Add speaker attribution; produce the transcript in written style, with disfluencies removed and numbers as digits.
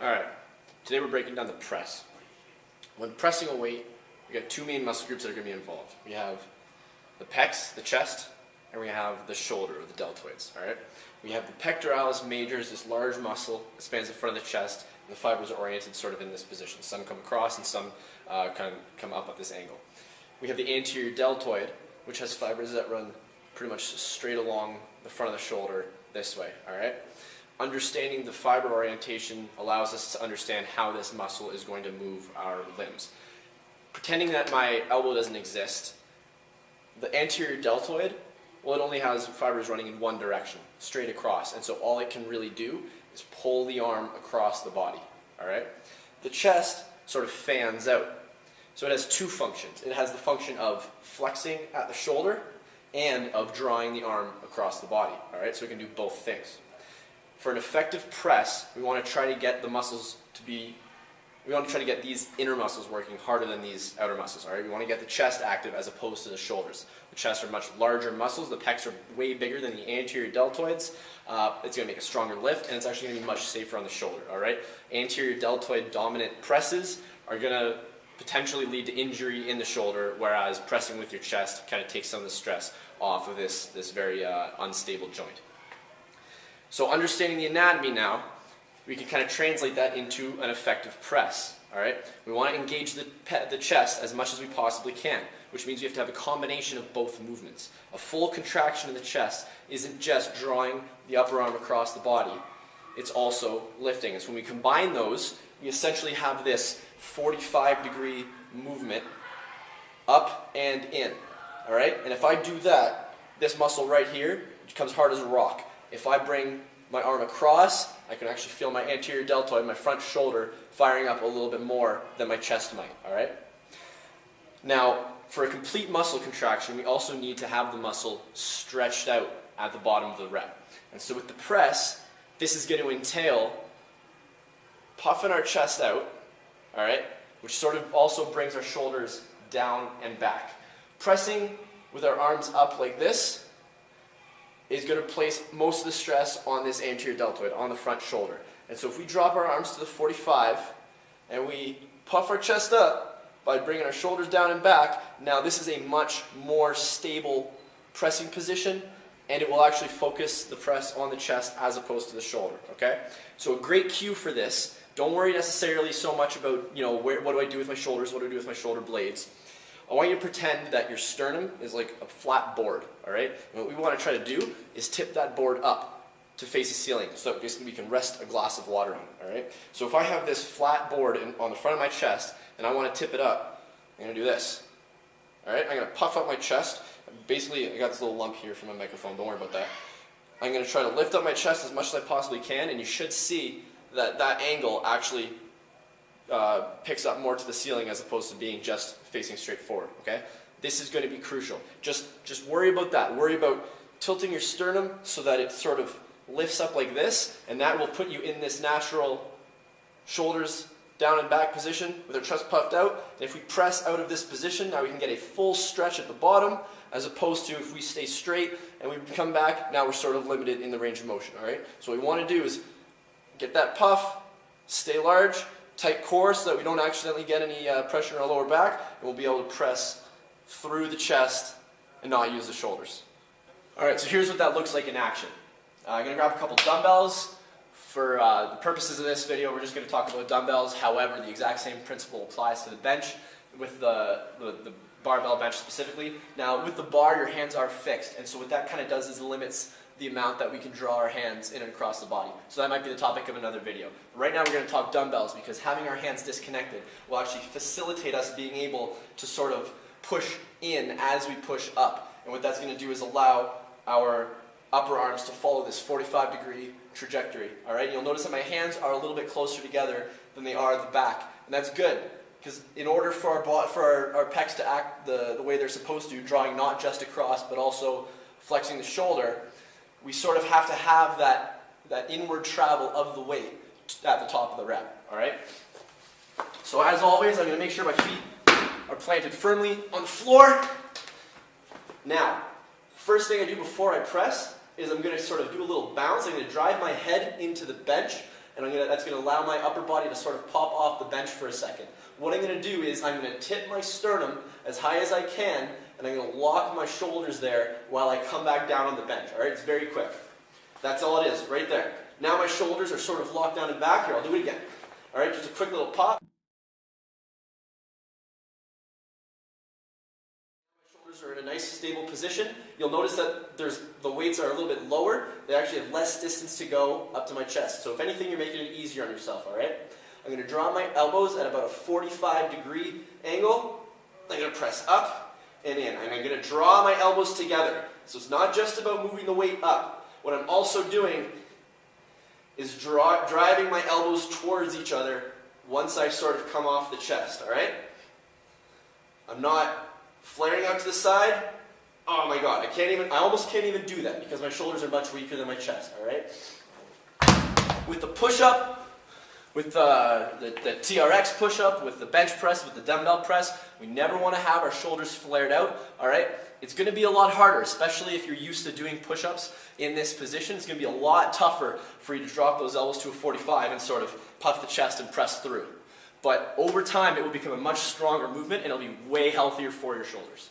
Speaker 1: Alright, today we're breaking down the press. When pressing a weight, we got two main muscle groups that are going to be involved. We have the pecs, the chest, and we have the shoulder, or the deltoids. Alright? We have the pectoralis majors, this large muscle that spans the front of the chest, and the fibers are oriented sort of in this position. Some come across and some kind of come up at this angle. We have the anterior deltoid, which has fibers that run pretty much straight along the front of the shoulder this way. Alright? Understanding the fiber orientation allows us to understand how this muscle is going to move our limbs. Pretending that my elbow doesn't exist, the anterior deltoid, well, it only has fibers running in one direction, straight across, and so all it can really do is pull the arm across the body. Alright? The chest sort of fans out. So it has two functions. It has the function of flexing at the shoulder and of drawing the arm across the body. Alright? So it can do both things. For an effective press, we want to try to get the muscles we want to try to get these inner muscles working harder than these outer muscles. Alright? We want to get the chest active as opposed to the shoulders. The chest are much larger muscles, the pecs are way bigger than the anterior deltoids. It's going to make a stronger lift, and it's actually going to be much safer on the shoulder. Alright? Anterior deltoid dominant presses are going to potentially lead to injury in the shoulder, whereas pressing with your chest kind of takes some of the stress off of this very unstable joint. So understanding the anatomy now, we can kind of translate that into an effective press. Alright? We want to engage the chest as much as we possibly can, which means we have to have a combination of both movements. A full contraction of the chest isn't just drawing the upper arm across the body, it's also lifting. And so when we combine those, we essentially have this 45-degree movement up and in. Alright? And if I do that, this muscle right here becomes hard as a rock. If I bring my arm across, I can actually feel my anterior deltoid, my front shoulder, firing up a little bit more than my chest might. Alright? Now, for a complete muscle contraction, we also need to have the muscle stretched out at the bottom of the rep. And so with the press, this is going to entail puffing our chest out, alright, which sort of also brings our shoulders down and back. Pressing with our arms up like this is going to place most of the stress on this anterior deltoid, on the front shoulder. And so if we drop our arms to the 45 and we puff our chest up by bringing our shoulders down and back, now this is a much more stable pressing position, and it will actually focus the press on the chest as opposed to the shoulder. Okay? So a great cue for this, don't worry necessarily so much about, what do I do with my shoulders, what do I do with my shoulder blades. I want you to pretend that your sternum is like a flat board, alright? And what we want to try to do is tip that board up to face the ceiling, so that basically we can rest a glass of water on it, alright? So if I have this flat board on the front of my chest, and I want to tip it up, I'm going to do this. Alright? I'm going to puff up my chest. Basically, I got this little lump here from my microphone, don't worry about that. I'm going to try to lift up my chest as much as I possibly can, and you should see that that angle actually picks up more to the ceiling as opposed to being just facing straight forward. Okay? This is going to be crucial. Just worry about that. Worry about tilting your sternum so that it sort of lifts up like this, and that will put you in this natural shoulders down and back position with our chest puffed out. And if we press out of this position, now we can get a full stretch at the bottom, as opposed to if we stay straight and we come back, now we're sort of limited in the range of motion. Alright? So what we want to do is get that puff, stay large, tight core so that we don't accidentally get any pressure in our lower back, and we'll be able to press through the chest and not use the shoulders. Alright, so here's what that looks like in action. I'm going to grab a couple dumbbells. For the purposes of this video, we're just going to talk about dumbbells. However, the exact same principle applies to the bench with the barbell bench specifically. Now, with the bar, your hands are fixed, and so what that kind of does is limits the amount that we can draw our hands in and across the body. So that might be the topic of another video. Right now we're going to talk dumbbells, because having our hands disconnected will actually facilitate us being able to sort of push in as we push up. And what that's going to do is allow our upper arms to follow this 45-degree trajectory. Alright? You'll notice that my hands are a little bit closer together than they are at the back. And that's good, because in order for our pecs to act the way they're supposed to, drawing not just across but also flexing the shoulder, we sort of have to have that inward travel of the weight at the top of the rep. Alright? So as always, I'm going to make sure my feet are planted firmly on the floor. Now, first thing I do before I press is I'm going to sort of do a little bounce. I'm going to drive my head into the bench, and that's going to allow my upper body to sort of pop off the bench for a second. What I'm going to do is I'm going to tip my sternum as high as I can, and I'm going to lock my shoulders there while I come back down on the bench. All right, it's very quick. That's all it is, right there. Now my shoulders are sort of locked down and back. Here, I'll do it again. All right, just a quick little pop. Are in a nice stable position. You'll notice that the weights are a little bit lower. They actually have less distance to go up to my chest. So if anything, you're making it easier on yourself, all right? I'm going to draw my elbows at about a 45-degree angle. I'm going to press up and in. And I'm going to draw my elbows together. So it's not just about moving the weight up. What I'm also doing is driving my elbows towards each other once I sort of come off the chest, all right? I'm not flaring out to the side. Oh my god, I almost can't even do that because my shoulders are much weaker than my chest, all right? With the push-up, with the TRX push-up, with the bench press, with the dumbbell press, we never want to have our shoulders flared out, all right? It's going to be a lot harder, especially if you're used to doing push-ups in this position. It's going to be a lot tougher for you to drop those elbows to a 45 and sort of puff the chest and press through. But over time, it will become a much stronger movement, and it'll be way healthier for your shoulders.